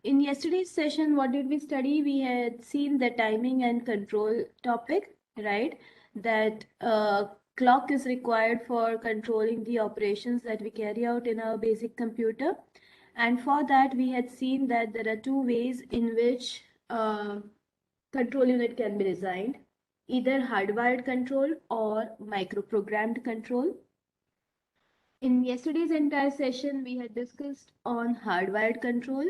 In yesterday's session, what did we study? We had seen the timing and control topic, right? That clock is required for controlling the operations that we carry out in our basic computer. And for that, we had seen that there are two ways in which control unit can be designed, either hardwired control or microprogrammed control. In yesterday's entire session, we had discussed on hardwired control.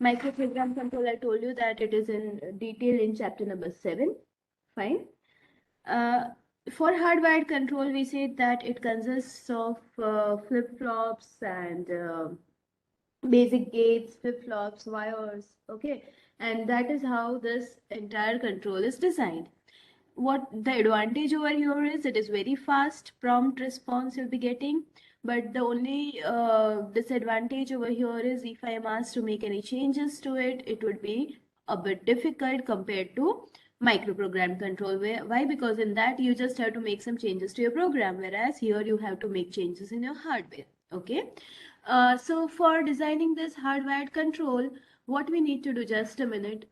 Microprogram control, I told you that it is in detail in chapter number 7. Fine. For hardwired control, we said that it consists of flip-flops and basic gates, flip-flops, wires, okay? And that is how this entire control is designed. What the advantage over here is, it is very fast, prompt response you'll be getting. But the only disadvantage over here is if I am asked to make any changes to it, it would be a bit difficult compared to microprogram control. Why? Because in that you just have to make some changes to your program, whereas here you have to make changes in your hardware. Okay. So for designing this hardwired control, what we need to do, just a minute.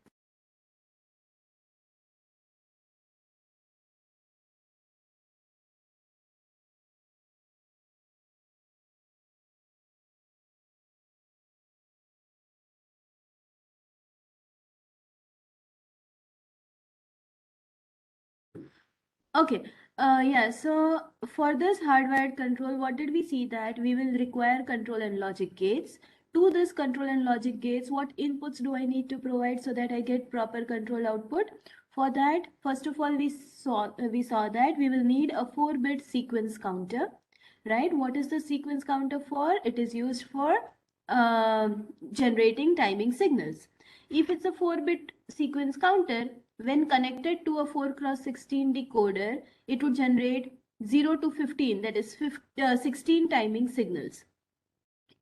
Okay, yeah, so for this hardwired control, what did we see? That we will require control and logic gates. To this control and logic gates, what inputs do I need to provide so that I get proper control output? For that, first of all, we saw that we will need a 4-bit sequence counter, right? What is the sequence counter for? It is used for generating timing signals. If it's a 4-bit sequence counter, when connected to a 4x16 decoder, it would generate 0 to 15, that is 16 timing signals.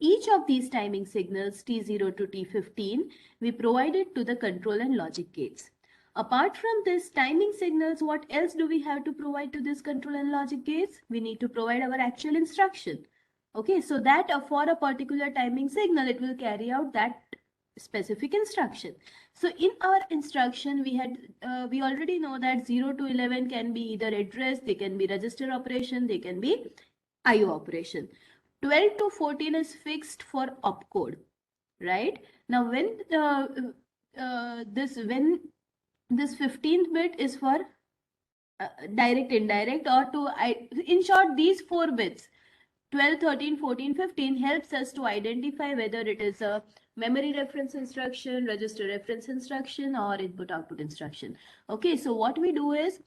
Each of these timing signals, T0 to T15, we provided to the control and logic gates. Apart from this timing signals, what else do we have to provide to this control and logic gates? We need to provide our actual instruction. Okay, so that for a particular timing signal, it will carry out that specific instruction. So in our instruction, we already know that 0 to 11 can be either address, they can be register operation, they can be IO operation. 12 to 14 is fixed for opcode, right? Now when this 15th bit is for direct, indirect, or in short, these 4 bits 12, 13, 14, 15 helps us to identify whether it is a memory reference instruction, register reference instruction, or input output instruction. Okay, so what we do is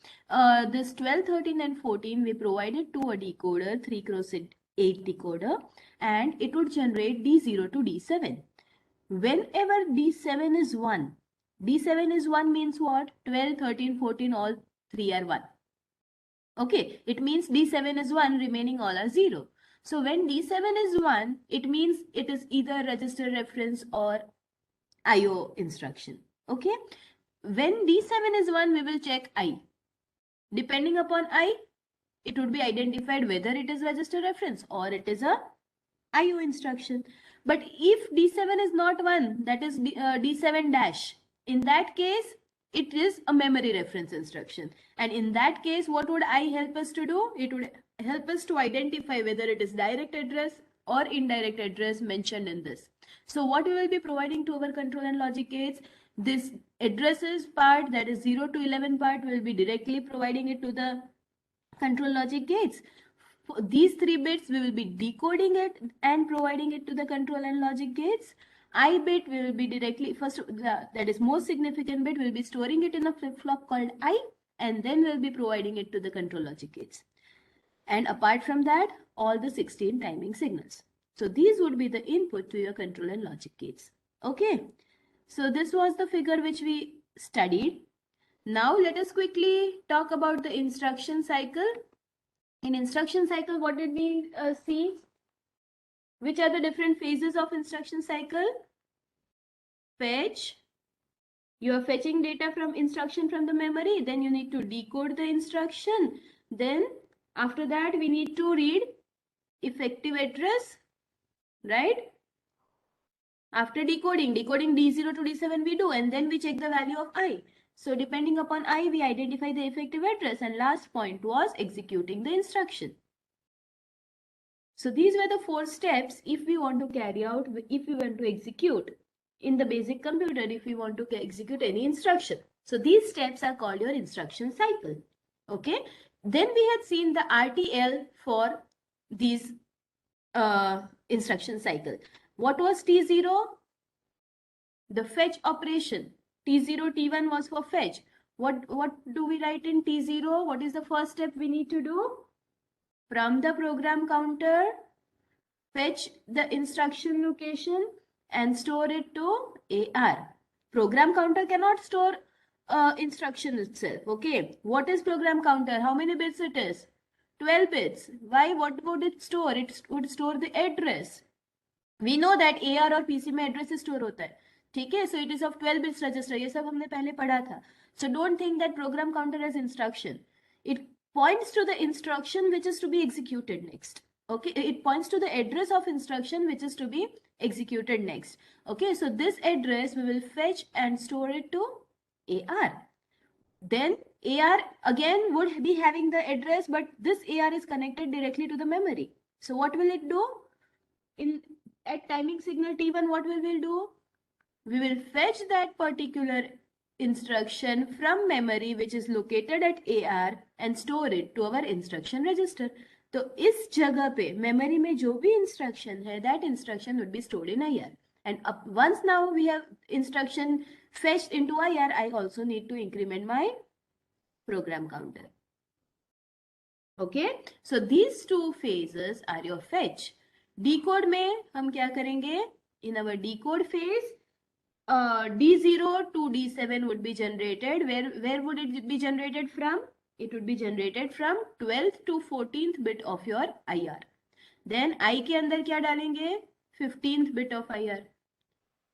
this 12, 13 and 14 we provided to a decoder, 3x8 decoder, and it would generate D0 to D7. Whenever D7 is 1, D7 is 1 means what? 12, 13, 14 all 3 are 1. Okay, it means D7 is 1, remaining all are 0. So when D7 is 1, it means it is either register reference or IO instruction. Okay. When D7 is 1, we will check I. Depending upon I, it would be identified whether it is register reference or it is a IO instruction. But if D7 is not 1, that is D7 dash, in that case, it is a memory reference instruction. And in that case, what would I help us to do? It would help us to identify whether it is direct address or indirect address mentioned in this. So what we will be providing to our control and logic gates, this addresses part, that is 0 to 11 part, will be directly providing it to the control logic gates. For these 3 bits, we will be decoding it and providing it to the control and logic gates. I bit we will be directly, first, that is most significant bit, we will be storing it in a flip-flop called I, and then we'll be providing it to the control logic gates. And apart from that, all the 16 timing signals. So these would be the input to your control and logic gates. Okay. So this was the figure which we studied. Now let us quickly talk about the instruction cycle. In instruction cycle, what did we see? Which are the different phases of instruction cycle? Fetch. You are fetching data from instruction from the memory. Then you need to decode the instruction. Then after that, we need to read effective address, right? After decoding D0 to D7 we do, and then we check the value of I. So depending upon I, we identify the effective address, and last point was executing the instruction. So these were the 4 steps if we want to carry out, if we want to execute in the basic computer, if we want to execute any instruction. So these steps are called your instruction cycle. Okay. Then we had seen the RTL for these instruction cycle. What was T0? The fetch operation. T0, T1 was for fetch. What do we write in T0? What is the first step we need to do? From the program counter, fetch the instruction location and store it to AR. Program counter cannot store instruction itself. Okay. What is program counter? How many bits it is? 12 bits. Why? What would it store? It would store the address. We know that AR और PC में address store होता है. ठीक है? So it is of 12 bits register. ये सब हमने पहले पढ़ा था. So don't think that program counter as instruction. It points to the instruction which is to be executed next. Okay, it points to the address of instruction which is to be executed next. Okay, so this address we will fetch and store it to AR. Then AR again would be having the address, but this AR is connected directly to the memory. So what will it do? At timing signal T1, what we will do? We will fetch that particular instruction from memory which is located at AR and store it to our instruction register. तो इस जगह पे memory में जो भी instruction है, that instruction would be stored in IR. And once now we have instruction fetched into IR, I also need to increment my program counter. Okay, so these two phases are your fetch. Decode में हम क्या करेंगे? In our decode phase, D0 to D7 would be generated. Where would it be generated from? It would be generated from 12th to 14th bit of your IR. Then I के अंदर क्या डालेंगे? 15th bit of IR.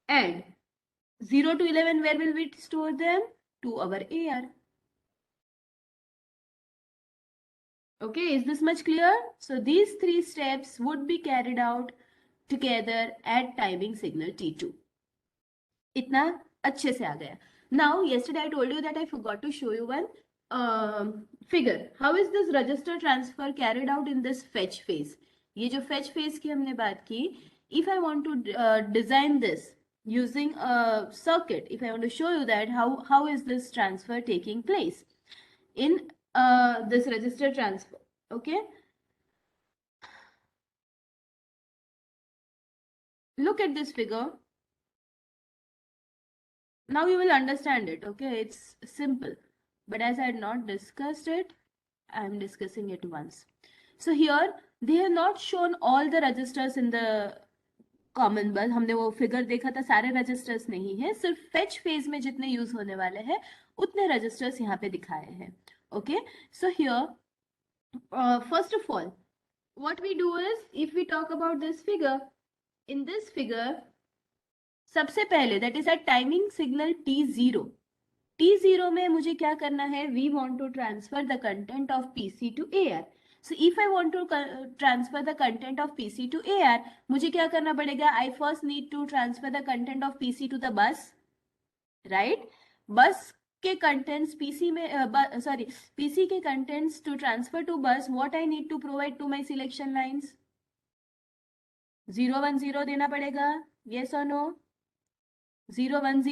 And 0 to 11, where will we store them? To our AR. Okay, is this much clear? So these 3 steps would be carried out together at timing signal T2. इतना अच्छे से आ गया. Now, yesterday I told you that I forgot to show you one figure. How is this register transfer carried out in this fetch phase? ये जो fetch phase की हमने बात की, if I want to design this using a circuit, if I want to show you that how is this transfer taking place in this register transfer. Okay, look at this figure. Now you will understand it. Okay, it's simple, but as I had not discussed it, I am discussing it once. So here they have not shown all the registers in the common bus. हमने वो figure देखा था, सारे registers नहीं है, सिर्फ fetch phase में जितने use होने वाले हैं उतने registers यहाँ पे दिखाए हैं. Okay, so here first of all, what we do is, if we talk about this figure, in this figure सबसे पहले, that is at timing signal T0. T0 में मुझे क्या करना है? We want to transfer the content of PC to AR. So if I want to transfer the content of PC to AR, मुझे क्या करना पड़ेगा? I first need to transfer the content of PC to the bus, right? Bus के contents PC में PC के contents to transfer to bus, what I need to provide to my selection lines? 010 देना पड़ेगा, yes or no? 010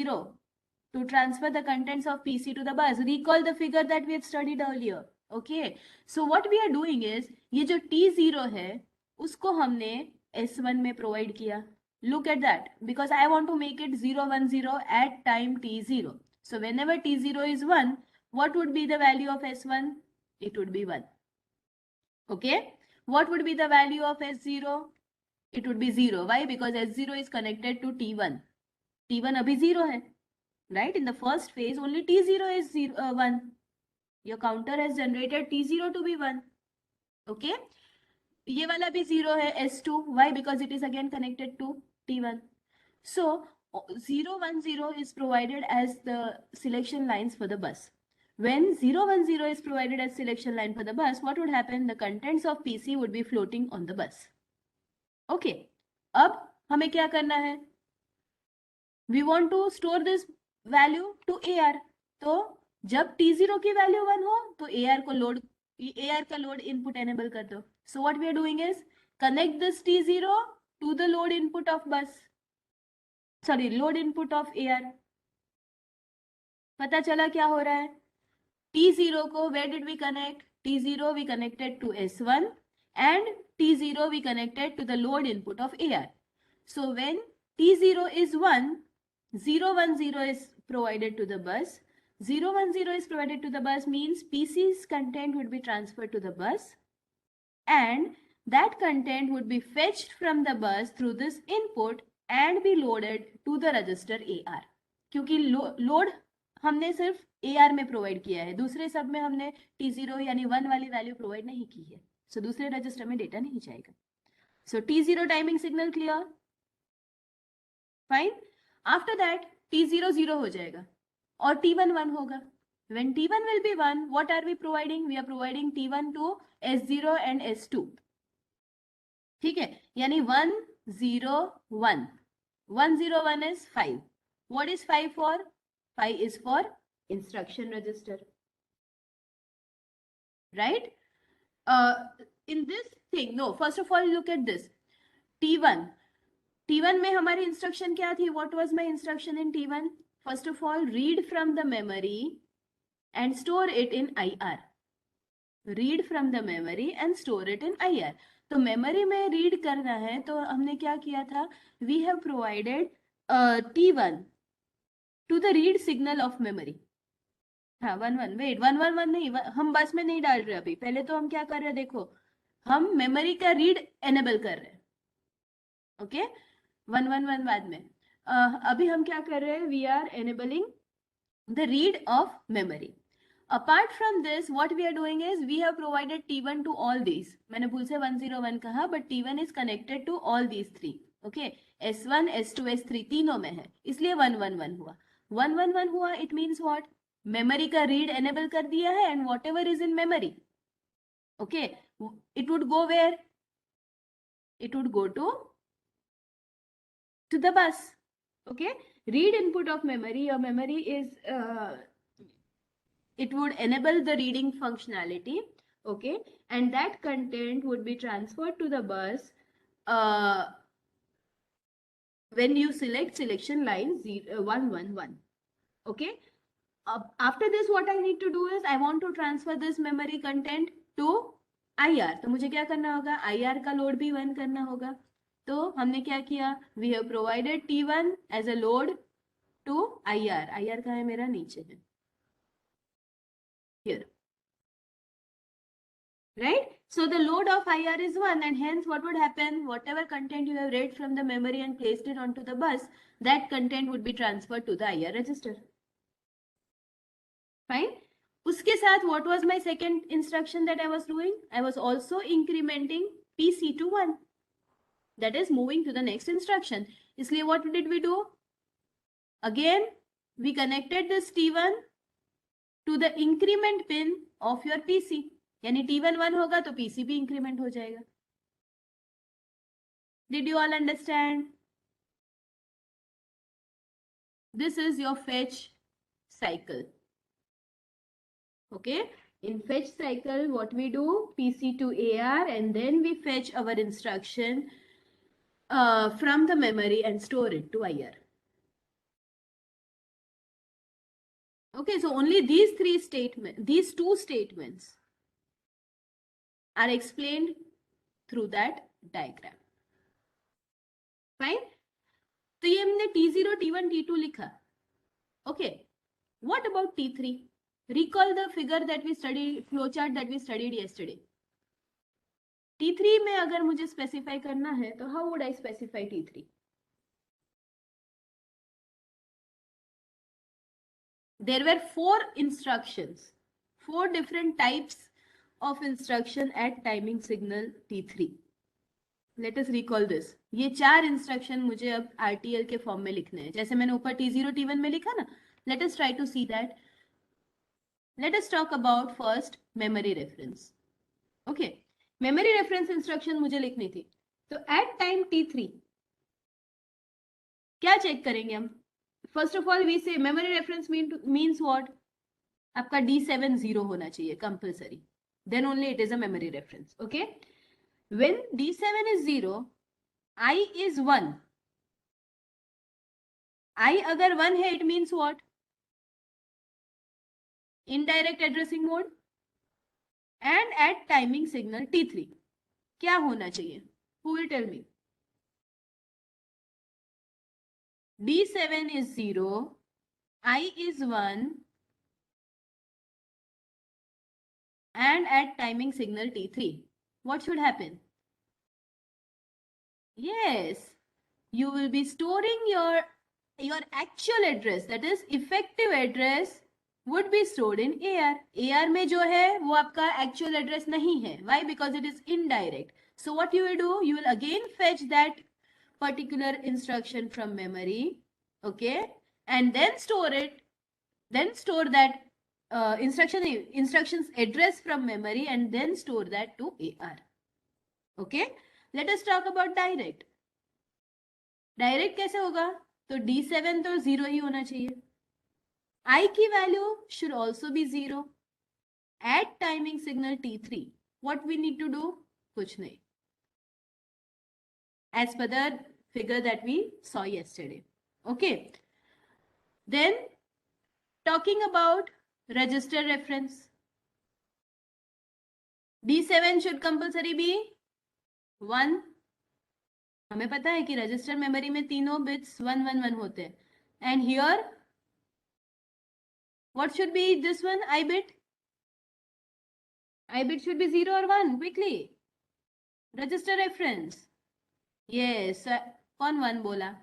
to transfer the contents of PC to the bus. Recall the figure that we had studied earlier. Okay, so what we are doing is, ये जो T0 है उसको हमने S1 में provide किया. Look at that, because I want to make it 010 at time T0. So whenever T0 is 1, what would be the value of S1? It would be 1. Okay, what would be the value of S0? It would be 0. Why? Because S0 is connected to T1. T1 अभी 0 है, right? In the first phase only T0 is 1. Your counter has generated T0 to be 1. Okay, ये वाला भी 0 है, S2. Why? Because it is again connected to T1. So 010 is provided as the selection lines for the bus. When 010 is provided as selection line for the bus, what would happen? The contents of PC would be floating on the bus. Okay, अब हमें क्या करना है? We want to store this value to AR. तो जब T0 की value 1 हो तो AR का लोड इनपुट एनेबल कर दो. So what we are doing is connect this T0 to the load input of bus, sorry load input of AR. पता चला क्या हो रहा है? T0 को where did we connect? T0 we connected to S1 and T0 we connected to the load input of AR. So when T0 is 1, 0, 1, 0 is provided to the bus. 0, 1, 0 is provided to the bus means PC's content would be transferred to the bus and that content would be fetched from the bus through this input and be loaded to the register AR. क्योंकि load हमने सिर्फ AR में provide किया है, दूसरे सब में हमने T0 यानी 1 वाली वैल्यू प्रोवाइड नहीं की है, सो दूसरे रजिस्टर में डेटा नहीं जाएगा. सो T0 timing signal clear, fine. After that T0 0 हो जाएगा और T1 1 होगा. When T1 will be 1, what are we providing? We are providing T1 to S0 and S2. ठीक है, यानी 1 0 1. 1 0 1 is 5. What is 5 for? 5 is for instruction register, right? In this thing, no, first of all look at this. T1 में हमारी instruction क्या थी? What was my instruction in T1? First of all, read from the memory and store it in IR. Read from the memory and store it in IR. तो memory में read करना है तो हमने क्या किया था? We have provided T1 to the read signal of memory. हाँ 1 1 वेट 1 1 1 नहीं, हम बस में नहीं डाल रहे अभी. पहले तो हम क्या कर रहे हैं, देखो हम मेमोरी का रीड एनेबल कर रहे हैं. ओके 1 1 1 बाद में. अभी हम क्या कर रहे हैं? We are enabling the read of memory. Apart from this, what we are doing is we have provided T1 to all these. मैंने भूल से 101 कहा, but T1 is connected to all these three. Okay, S1, S2, S3 तीनों में है, इसलिए 111 हुआ. 111 हुआ, it means what? मेमोरी का रीड एनेबल कर दिया है and whatever is in memory, okay, it would go where? It would go to the bus. Okay, read input of memory. Your memory is it would enable the reading functionality, okay, and that content would be transferred to the bus when you select selection line 111. Okay, after this what I need to do is I want to transfer this memory content to IR. तो मुझे क्या करना होगा? IR का load भी 1 करना होगा. तो हमने क्या किया? We have provided T1 as a load to IR. IR का है मेरा नीचे है, here, right? So the load of IR is 1 and hence what would happen? Whatever content you have read from the memory and placed it onto the bus, that content would be transferred to the IR register. Fine. उसके साथ what was my second instruction that I was doing? I was also incrementing PC to 1. That is moving to the next instruction. इसलिए what did we do? Again, we connected this T1 to the increment pin of your PC. यानी T1 1 होगा तो PC भी increment हो जाएगा. Did you all understand? This is your fetch cycle. Okay, in fetch cycle what we do? PC to AR and then we fetch our instruction from the memory and store it to IR. Okay, so only these two statements are explained through that diagram. Fine. तो ये हमने T0, T1, T2 लिखा. Okay, what about T3? Recall the figure that we studied, flowchart that we studied yesterday. T3 में अगर मुझे specify करना है तो how would I specify T3? There were 4 instructions, 4 different types of instruction at timing signal T3. Let us recall this. ये 4 instruction मुझे अब RTL के फॉर्म में लिखने हैं, जैसे मैंने ऊपर T0, T1 में लिखा ना. Let us try to see that. Let us talk about first memory reference. Okay, memory reference instruction मुझे लिखनी थी. तो at time T3 क्या चेक करेंगे हम? first of all we say memory reference means what? आपका D7 0 होना चाहिए compulsory, then only it is a memory reference. Okay, when D7 is 0, I is 1. I अगर 1 है, it means what? Indirect addressing mode and at timing signal T3 क्या होना चाहिए? Who will tell me? D7 is 0, I is 1 and at timing signal T3 what should happen? Yes, you will be storing your actual address, that is effective address would be stored in AR. AR में जो है वो आपका actual address नहीं है. Why? Because it is indirect. So what you will do? You will again fetch that particular instruction from memory, okay, and then store it. Then store that instructions address from memory and then store that to AR. Okay. Let us talk about direct. Direct कैसे होगा? तो D7 तो 0 ही होना चाहिए. I की value should also be 0. At timing signal T3, what we need to do? कुछ नहीं. As per the figure that we saw yesterday. Okay. Then talking about register reference. D7 should compulsory be 1. हमें पता है कि register memory में तीनों bits 1 1 1 होते हैं. And here what should be this one? I bit should be 0 और 1. Quickly register reference. Yes, कौन 1 बोला?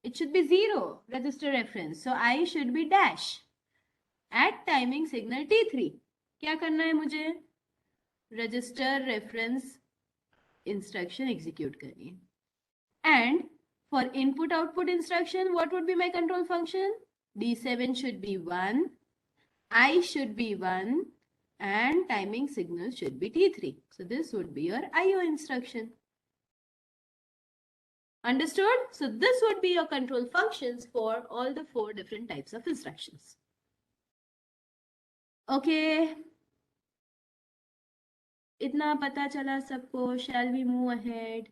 It should be 0 register reference. So I should be dash. At timing signal T3 क्या करना है मुझे? रजिस्टर रेफरेंस इंस्ट्रक्शन एग्जीक्यूट करनी है. And for input output instruction, what would be my control function? D7 should be 1, I should be 1, and timing signal should be T3. So this would be your IO instruction. Understood? So this would be your control functions for all the 4 different types of instructions. Okay. इतना पता चला सबको. Shall we move ahead?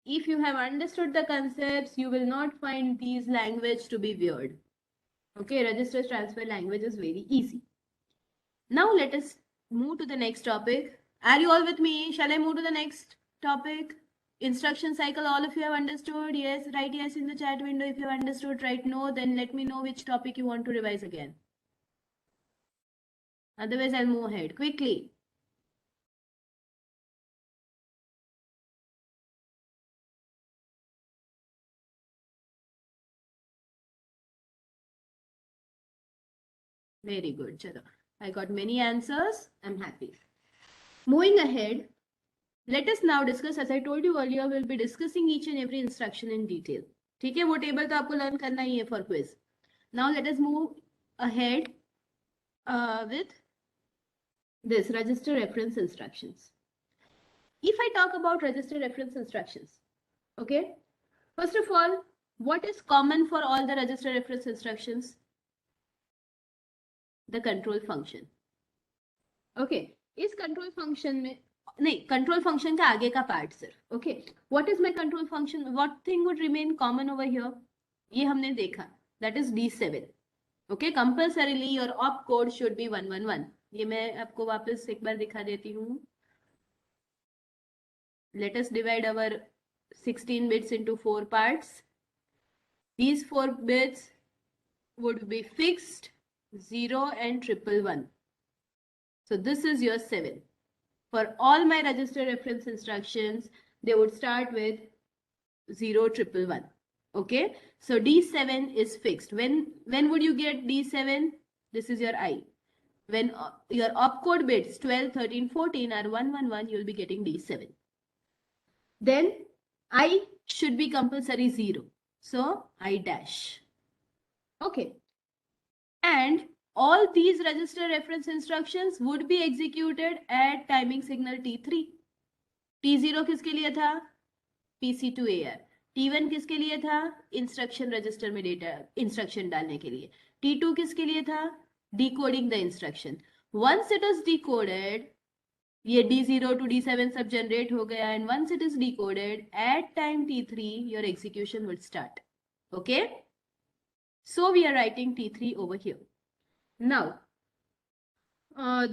If you have understood the concepts, you will not find these language to be weird. Okay, register transfer language is very easy. Now let us move to the next topic. Are you all with me? Shall I move to the next topic? Instruction cycle, all of you have understood? Yes, write yes in the chat window if you have understood. Write no, then let me know which topic you want to revise again. Otherwise, I'll move ahead quickly. Very good. Chalo. I got many answers. I'm happy. Moving ahead, let us now discuss, as I told you earlier, we'll be discussing each and every instruction in detail. ठीक है, वो table तो आपको learn करना ही है for quiz. Now let us move ahead with this register reference instructions. If I talk about register reference instructions, okay, first of all, what is common for all the register reference instructions? The control function. Okay, इस control function में नहीं, control function का आगे का part सिर्फ. Okay, what is my control function? What thing would remain common over here? ये हमने देखा, that is D7. Okay, compulsorily your op code should be 111. ये मैं आपको वापस एक बार दिखा देती हूँ. Let us divide our 16 bits into 4 parts. These 4 bits would be fixed, 0 and 111. So this is your 7. For all my register reference instructions, they would start with 0 111. Okay, so D7 is fixed. When would you get D7? This is your I. When your opcode bits 12, 13, 14 are 111, you'll be getting D7. Then I should be compulsory 0. So I dash. Okay. And all these register reference instructions would be executed at timing signal T3. T0 किसके लिए था? PC to AR. T1 किसके लिए था? Instruction register में data instruction डालने के लिए. T2 किसके लिए था? Decoding the instruction. Once it is decoded, ये D0 to D7 सब जनरेट हो गया, and once it is decoded at time T3 your execution will start. Okay, so we are writing T3 over here. Now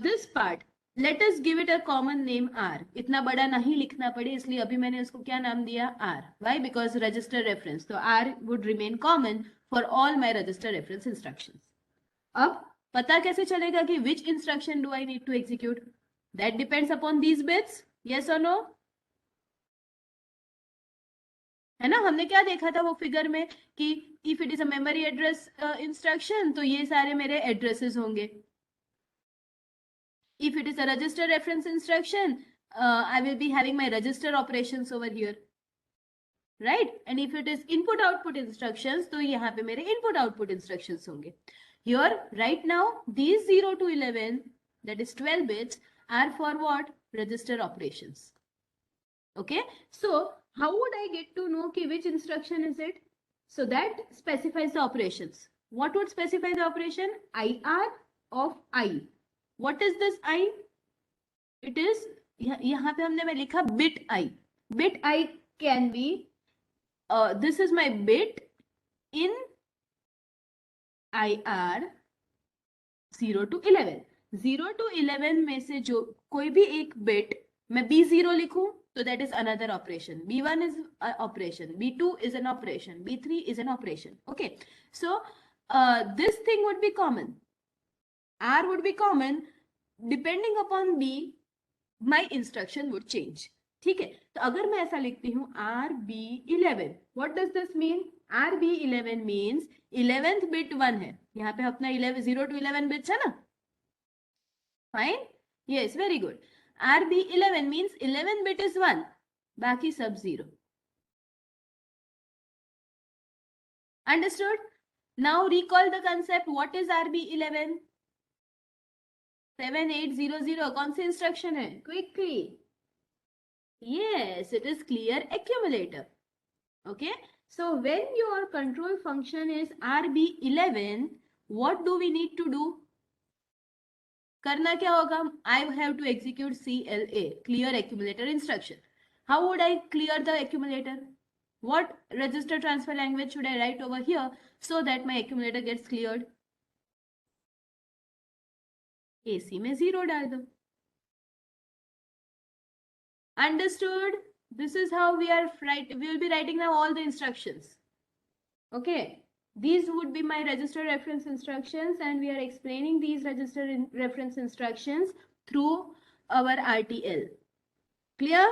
this part, let us give it a common name R. इतना बड़ा नहीं लिखना पड़े, इसलिए अभी मैंने उसको क्या नाम दिया? R. Why? Because register reference, तो R would remain common for all my register reference instructions. अब पता कैसे चलेगा कि which instruction do I need to execute? That depends upon these bits. Yes or no? है ना, हमने क्या देखा था वो फिगर में कि if it is a memory address instruction तो ये सारे मेरे एड्रेसेस होंगे. If it is a register reference instruction, I will be having my register operations over here, right? And if it is input output instructions, तो यहाँ पे मेरे input output instructions होंगे. Here, right now, these 0 to 11, that is 12 bits, are for what? Register operations. Okay, so how would I get to know ki which instruction is it? So that specifies the operations. What would specify the operation? IR of I. What is this I? It is, यहाँ पे हमने मैं लिखा bit I. Bit I can be, this is my bit in IR 0 to 11. 0 to 11 में से जो कोई भी एक bit मैं B0 लिखूं तो that is another operation. B1 is an operation. B2 is an operation. B3 is an operation. Okay. So this thing would be common. R would be common. Depending upon B, my instruction would change. ठीक है, तो अगर मैं ऐसा लिखती हूँ RB11, what does this mean? RB11 means 11th bit 1 है. यहाँ पे अपना 0 to 11 bits है ना? Fine? Yes, very good. RB11 means 11th bit is 1, बाकी सब 0. Understood? Now recall the concept. What is RB11? 7800. कौन सी इंस्ट्रक्शन है? Quickly. Yes, it is clear accumulator. Okay. So when your control function is RB11, what do we need to do? करना क्या होगा? I have to execute CLA, clear accumulator instruction. How would I clear the accumulator? What register transfer language should I write over here so that my accumulator gets cleared? AC में 0 डाल दो. Understood? This is how we will be writing now all the instructions. Okay. These would be my register reference instructions, and we are explaining these register reference instructions through our RTL. Clear?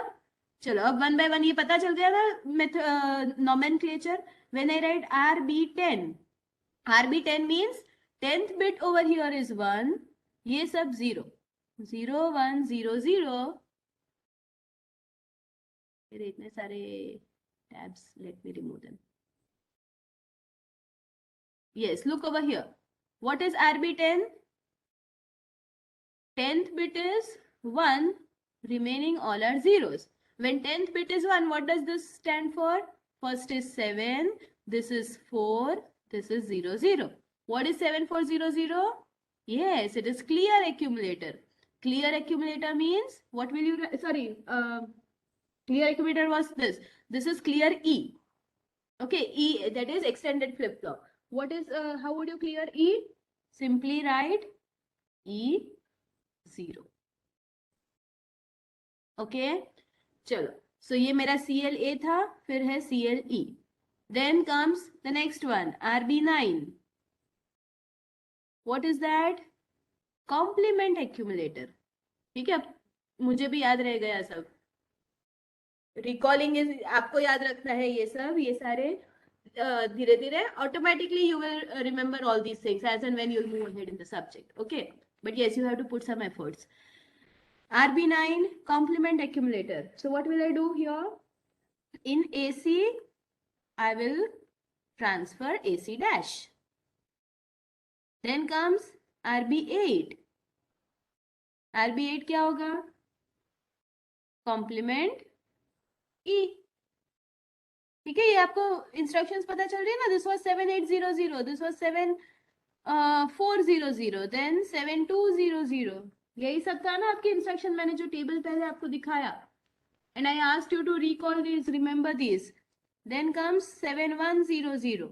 चलो अब one by one ये पता चल गया ना nomenclature. When I write RB10, RB10 means 10th bit over here is 1, ये सब 0, 0 1 0 0. मेरे इतने सारे tabs, let me remove them. Yes, look over here. What is RB10? 10th bit is 1, remaining all are zeros. When 10th bit is 1, what does this stand for? First is 7, this is 4, this is 0 0. What is 7400? Yes, it is clear accumulator. Clear accumulator means, what will you, clear accumulator was this. This is clear E. Okay, E, that is extended flip-flop. What is, how would you clear E? Simply write E0. Okay, चलो. So ये मेरा CLA था, फिर है CLE. Then comes the next one, RB9. What is that? Complement accumulator. ठीक है, मुझे भी याद रह गया सब. Recalling is, आपको याद रखना है ये सब, ये सारे धीरे धीरे automatically you will remember all these things as and when you move ahead in the subject. Okay, but yes, you have to put some efforts. RB9 complement accumulator. So what will I do here? In AC, I will transfer AC dash. Then comes RB8. RB8 क्या होगा? Complement E. ठीक है, ये आपको instructions पता चल रही है ना. This was 7800, this was 7400, then 7200. यही सब था ना आपके इंस्ट्रक्शन. मैंने जो टेबल पहले आपको दिखाया, and I asked you to recall this, remember this. Then comes 7100.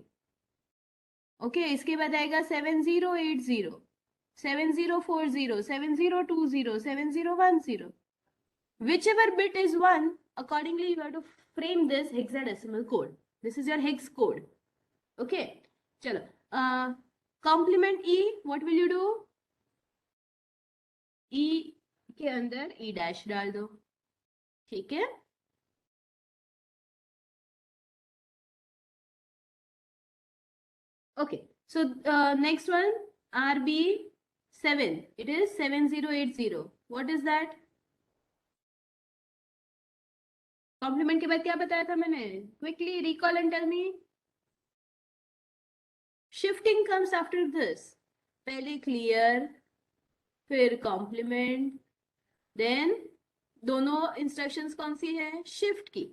Okay, इसके बाद आएगा 7080, 7040, 7020, 7010. Whichever bit is 1, accordingly you have to frame this hexadecimal code. This is your hex code. Okay, chalo. Complement E, what will you do? E के अंदर E dash डाल दो. ठीक है. Okay, so next one, RB7. It is 7080. What is that? Complement के बाद क्या बताया था मैंने? Quickly recall and tell me. Shifting comes after this. पहले क्लियर, फिर कॉम्प्लीमेंट, देन दोनों इंस्ट्रक्शंस कौन सी है? शिफ्ट की.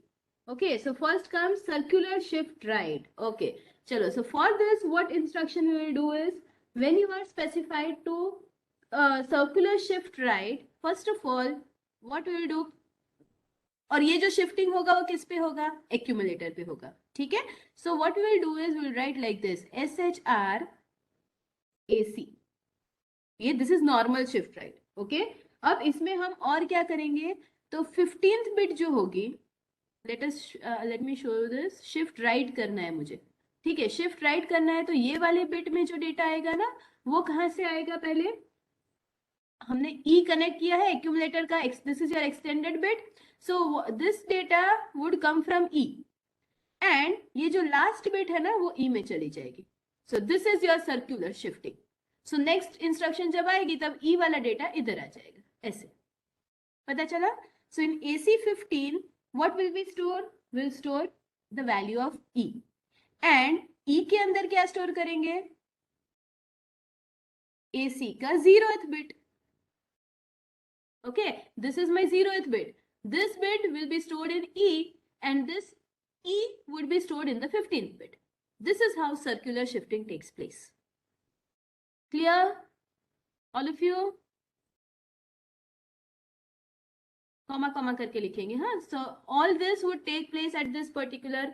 Okay, so first comes circular shift right. Okay, चलो. So for this what instruction you will do is, when you are specified to circular shift right, first of all what will do, और ये जो shifting होगा वो किस पे होगा? Accumulator पे होगा. ठीक है. So what will do is will write like this, SHR AC. ये this is normal shift right. Okay, अब इसमें हम और क्या करेंगे? तो 15th बिट जो होगी, let me show you this. Shift right करना है मुझे. ठीक है, शिफ्ट राइट करना है. तो ये वाले बिट में जो डेटा आएगा ना, वो कहाँ से आएगा? पहले हमने E कनेक्ट किया है एक्यूमुलेटर का. This is your extended bit. So this data would come from E, and ये जो last bit है ना, वो E में चली जाएगी. So this is your circular shifting. So next instruction जब आएगी तब E वाला डेटा इधर आ जाएगा. ऐसे पता चला? So in AC15 what will be stored? Will store the value of E, and E के अंदर क्या स्टोर करेंगे? AC का 0th bit. Okay, this is my 0th bit. This bit will be stored in E, and this E would be stored in the 15th bit. This is how circular shifting takes place. Clear? All of you? Comma comma करके लिखेंगे. हाँ. So all this would take place at this particular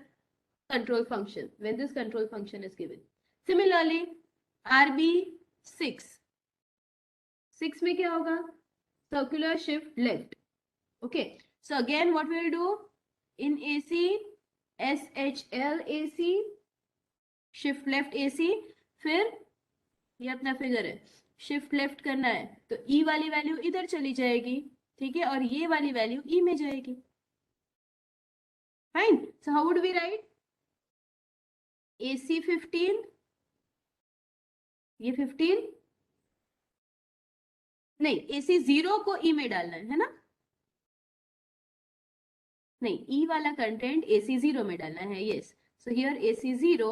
control function when this control function is given. Similarly, RB6. 6 में क्या होगा? Circular shift left. Okay, so again what we will do in AC, SHL AC, shift left AC. फिर ये अपना figure है, shift left करना है तो E वाली वैल्यू इधर चली जाएगी. ठीक है, और ये वाली वैल्यू E में जाएगी. Fine. So how would we write? AC15, ये 15 नहीं, AC0 को E में डालना है ना? नहीं, E वाला कंटेंट AC0 में डालना है. Yes. So here AC0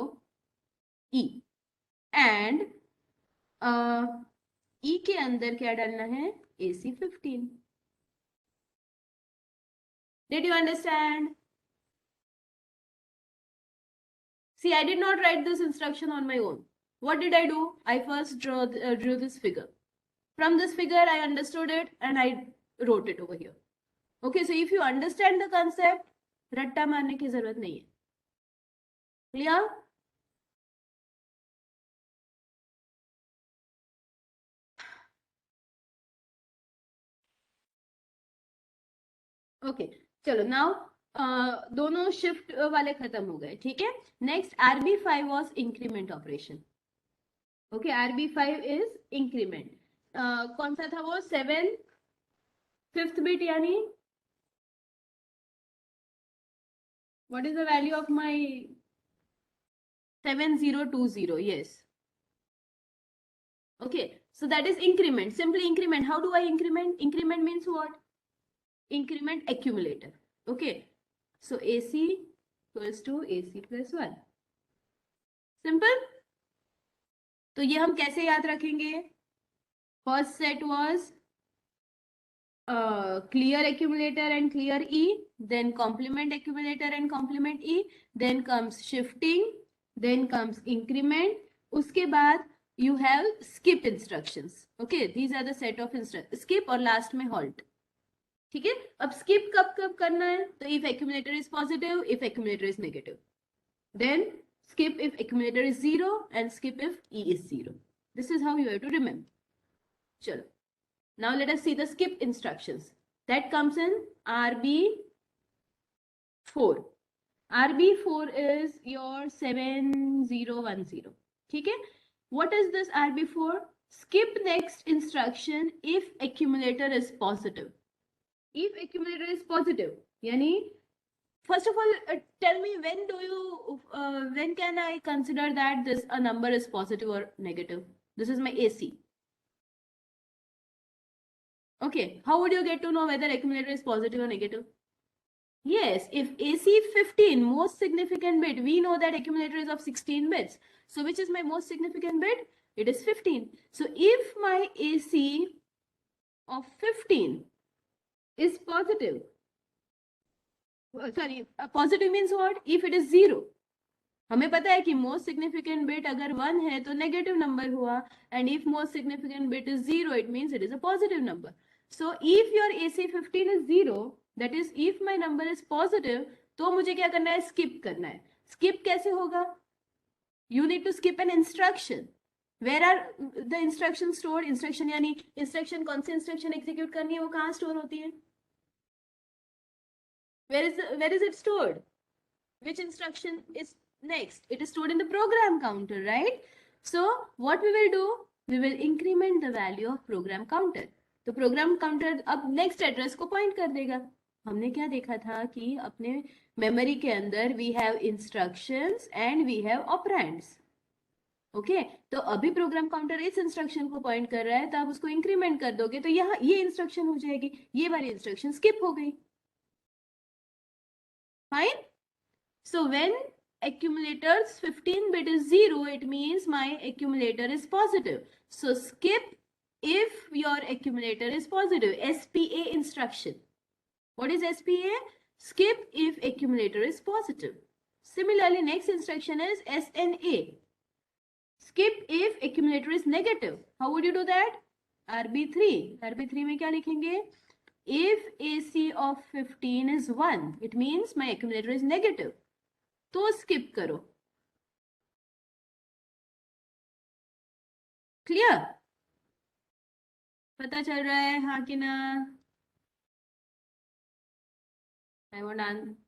E, and E के अंदर क्या डालना है? AC15. Did you understand? See, I did not write this instruction on my own. What did I do? I first drew this figure. From this figure, I understood it and I wrote it over here. Okay, so if you understand the concept, रट्टा मारने की जरूरत नहीं है. Clear? Okay, चलो. Now दोनों shift वाले खत्म हो गए. ठीक है. Next RB5 was increment operation. Okay, RB5 is increment. कौन सा था वो? 7 5th bit, यानी what is the value of my 7020? Yes. Okay, so that is increment. Simply increment. How do I increment? Increment means what? Increment accumulator. Okay, so AC equals to AC plus 1. Simple. तो ये हम कैसे याद रखेंगे? First set was clear accumulator and clear E, then complement accumulator and complement E, then comes shifting, then comes increment. उसके बाद you have skip instructions. Okay, these are the set of instructions. Skip और last में halt. ठीक है, अब skip कब कब करना है? तो if accumulator is positive, if accumulator is negative, then skip if accumulator is 0 and skip if E is 0. This is how you have to remember. चलो. Now let us see the skip instructions. That comes in RB4. RB4 is your 7010. ठीक है? What is this RB4? Skip next instruction if accumulator is positive. If accumulator is positive, yani, first of all, tell me when can I consider that this a number is positive or negative? This is my AC. Okay, how would you get to know whether accumulator is positive or negative? Yes, if AC 15, most significant bit, we know that accumulator is of 16 bits. So which is my most significant bit? It is 15. So if my AC of 15 is positive, positive means what? If it is 0. हमें पता है कि most significant bit अगर 1 है तो negative number हुआ, and if most significant bit is 0, it means it is a positive number. So if your AC 15 is 0, that is if my number is positive, तो मुझे क्या करना है? Skip करना है. Skip कैसे होगा? You need to skip an instruction. Where are the instructions stored? Instruction यानी instruction कौन सी instruction execute करनी है वो कहाँ store होती है? Where is it stored? Which instruction is next? It is stored in the program counter, right? So what we will do? We will increment the value of program counter. तो program counter अब next address को point कर देगा. हमने क्या देखा था कि अपने मेमोरी के अंदर we have instructions and we have operands. Okay, तो अभी प्रोग्राम काउंटर इस इंस्ट्रक्शन को पॉइंट कर रहा है, तो आप उसको इंक्रीमेंट कर दोगे तो यहाँ ये इंस्ट्रक्शन हो जाएगी, ये वाली इंस्ट्रक्शन स्किप हो गई. Fine. So when accumulators 15 bit is 0, it means my accumulator is positive. So skip if your accumulator is positive. SPA instruction. What is SPA? Skip if accumulator is positive. Similarly, next instruction is SNA. Skip if accumulator is negative. How would you do that? RB3. RB3 में क्या लिखेंगे? If AC of 15 is 1, it means my accumulator is negative. तो skip करो. Clear? पता चल रहा है हाँ कि ना? I want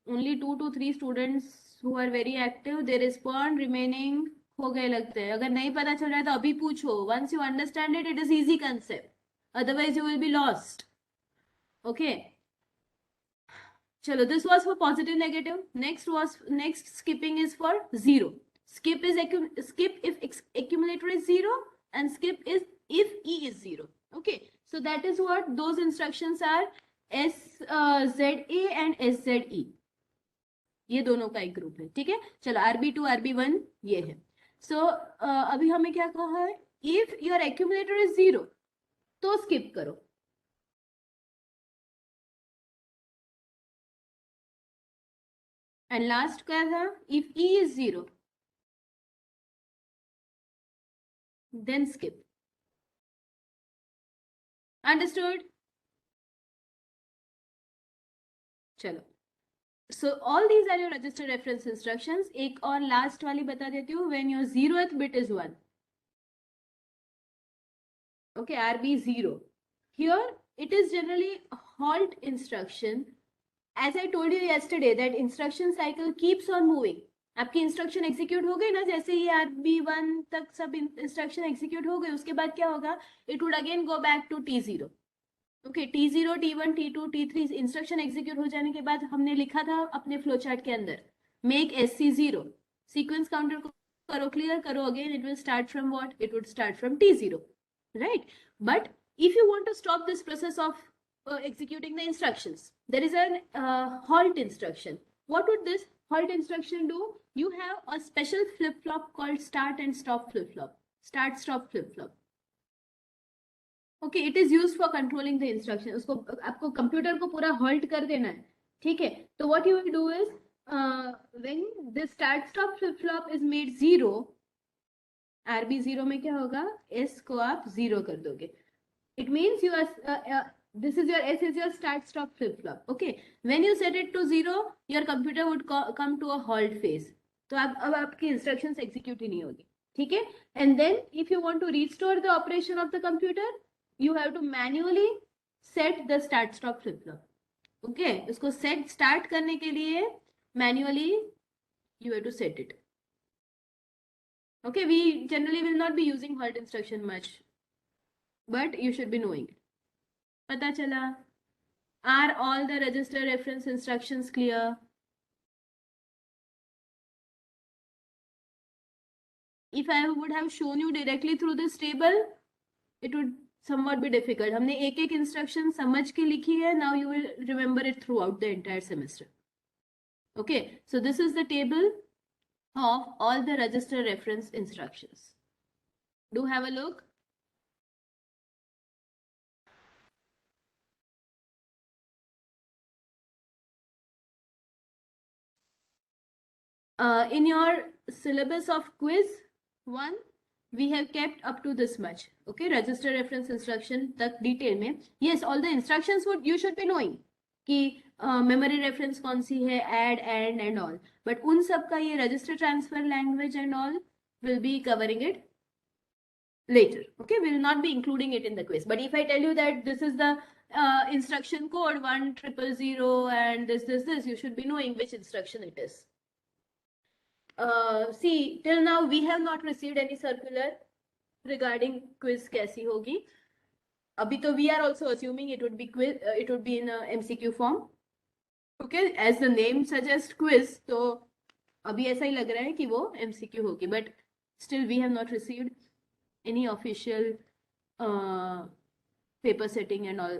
only 2 to 3 students who are very active. They respond. Remaining हो गए लगते हैं. अगर नहीं पता चल रहा है तो अभी पूछो. Once you understand it, it is easy concept. Otherwise, you will be lost. Okay. चलो, this was for positive, negative. Next skipping is for 0. Skip if accumulator is 0 and skip is if E is 0. Okay, so that is what those instructions are. SZA and SZE. ये दोनों का एक group है. ठीक है, चलो RB2 RB1 ये है. So अभी हमें क्या कहा है? If your accumulator is 0 तो skip करो. And last क्या था? If E is 0, then skip. Understood? चलो. So all these are your register reference instructions. एक और last वाली बता देती हूँ. When your 0th bit is 1. Okay, RB0. Here it is generally halt instruction. As I told you yesterday that instruction cycle keeps on moving. आपकी instruction execute हो गई ना, जैसे ही RB1 तक सब इंस्ट्रक्शन एग्जीक्यूट हो गए, उसके बाद क्या होगा? It would again go back to T0. Okay, T0, T1, T2, T3 instruction execute हो जाने के बाद हमने लिखा था अपने फ्लो चार्ट के अंदर, मेक SC0 सीक्वेंस काउंटर को करो, क्लियर करो. Again it will start from what? It would start from T0, right? But if you want to stop this process of executing the instructions, there is a halt instruction. What would this halt instruction do? You have a special flip-flop called start and stop flip-flop. Start, stop, flip-flop. Okay, it is used for controlling the instruction. उसको आपको computer को पूरा halt कर देना है, ठीक है. तो what you will do is when the start stop flip flop is made 0, RB 0 में क्या होगा, एस को आप 0 कर दोगे. It means you are this is your S is your start stop flip flop. Okay, when you set it to 0, your computer would come to a halt phase. तो अब आपकी instructions execute ही नहीं होगी, ठीक है. And then if you want to restore the operation of the computer, you have to manually set the start stop flip flop. Okay, उसको set start करने के लिए manually you have to set it. Okay, we generally will not be using halt instruction much, but you should be knowing it. पता चला? Are all the register reference instructions clear? If I would have shown you directly through this table, it would somewhat be difficult. हमने एक एक instruction समझ के लिखी है. Now you will remember it throughout the entire semester. Okay, so this is the table of all the register reference instructions. Do have a look. In your syllabus of quiz 1, we have kept up to this much. Okay, register reference instruction तक detail में. Yes, all the instructions would you should be knowing कि memory reference कौन सी है, add, and all. But उन सब का ये register transfer language and all will be covering it later. Okay, we will not be including it in the quiz. But if I tell you that this is the instruction code 1000 and this, you should be knowing which instruction it is. See, till now we have not received any circular regarding quiz कैसी होगी. अभी तो we are also assuming it would be quiz, it would be in a MCQ form. Okay, as the name suggests quiz, तो अभी ऐसा ही लग रहा है कि वो MCQ होगी. But still we have not received any official paper setting and all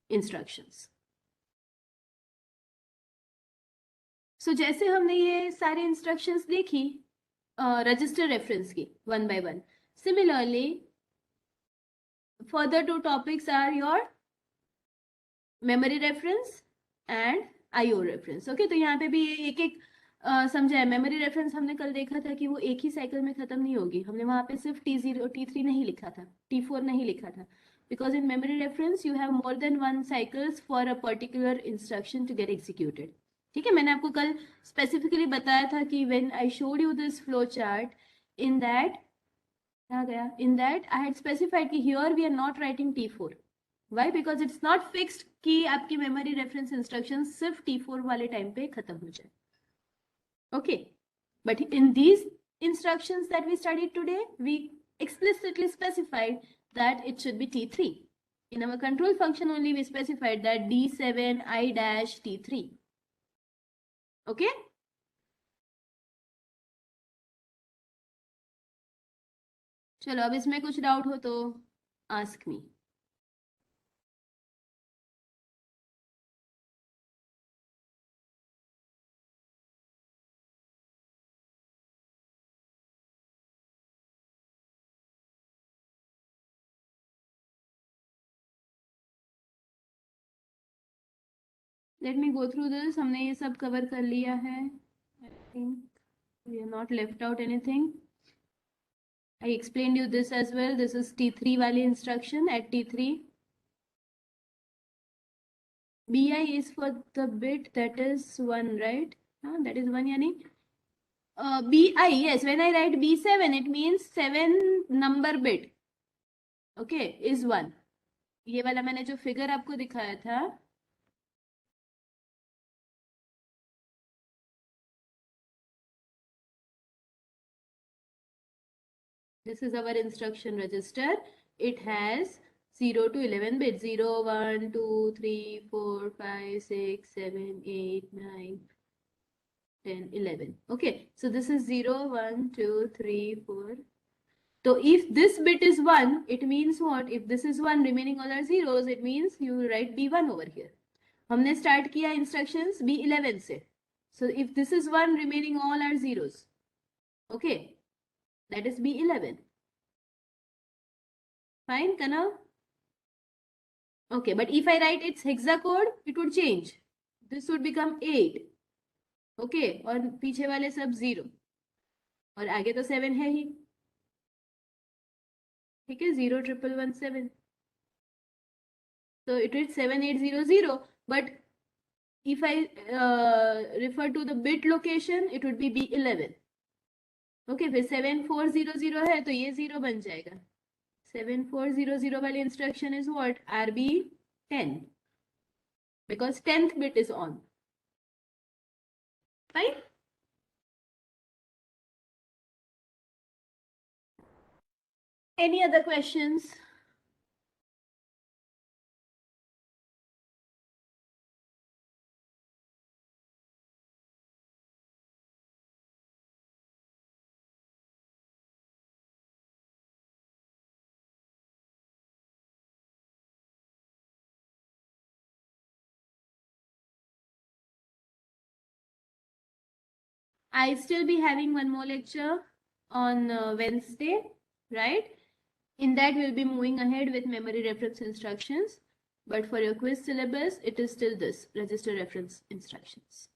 instructions. So जैसे हमने ये सारे इंस्ट्रक्शंस देखी रजिस्टर रेफरेंस की one by one, similarly further two topics are your memory reference and IO reference. Okay, तो यहाँ पे भी एक एक समझा है. मेमोरी रेफरेंस हमने कल देखा था कि वो एक ही साइकिल में खत्म नहीं होगी. हमने वहां पे सिर्फ T0 T3 नहीं लिखा था, T4 नहीं लिखा था, because in memory reference you have more than one cycles for a particular instruction to get executed. ठीक है, मैंने आपको कल स्पेसिफिकली बताया था कि when I showed you this flow chart, in that क्या गया, in that I had specified कि here we are not writing T4. Why? Because it's not fixed कि आपकी memory reference instructions सिर्फ T4 वाले टाइम पे खत्म हो जाए. Okay, but in these instructions that we studied today, we explicitly specified that it should be T3. In our control function only we specified that D7 I dash T3. Okay? चलो, अब इसमें कुछ doubt हो तो ask me. Let me go through this. हमने ये सब cover कर लिया है. I think we have not left out anything. I explained you this as well. This is T3 वाली instruction. At T3, BI is for the bit that is 1, right? That is 1 यानी BI, yes, when I write B7, it means 7 number bit. Okay, is 1. ये वाला मैंने जो figure आपको दिखाया था, this is our instruction register. It has 0 to 11 bits. 0, 1, 2, 3, 4, 5, 6, 7, 8, 9, 10, 11. Okay, so this is 0, 1, 2, 3, 4. So if this bit is 1, it means what? If this is 1, remaining all are zeros, it means you write B1 over here. हमने start किया instructions B11 से. So if this is 1, remaining all are zeros. Okay, that is B11. Fine, Kanav? Okay, but if I write its hexacode, it would change. This would become 8. Okay, और पीछे वाले सब 0. और आगे तो 7 है ही. ठीक है, 01117. So it is 7800, but if I refer to the bit location, it would be B11. Okay, फिर 7400 है तो ये 0 बन जाएगा. 7400 वाली instruction is what? RB10. Because 10th bit is on. Fine? Any other questions? I still be having one more lecture on Wednesday, right? In that, we'll be moving ahead with memory reference instructions. But for your quiz syllabus, it is still this register reference instructions.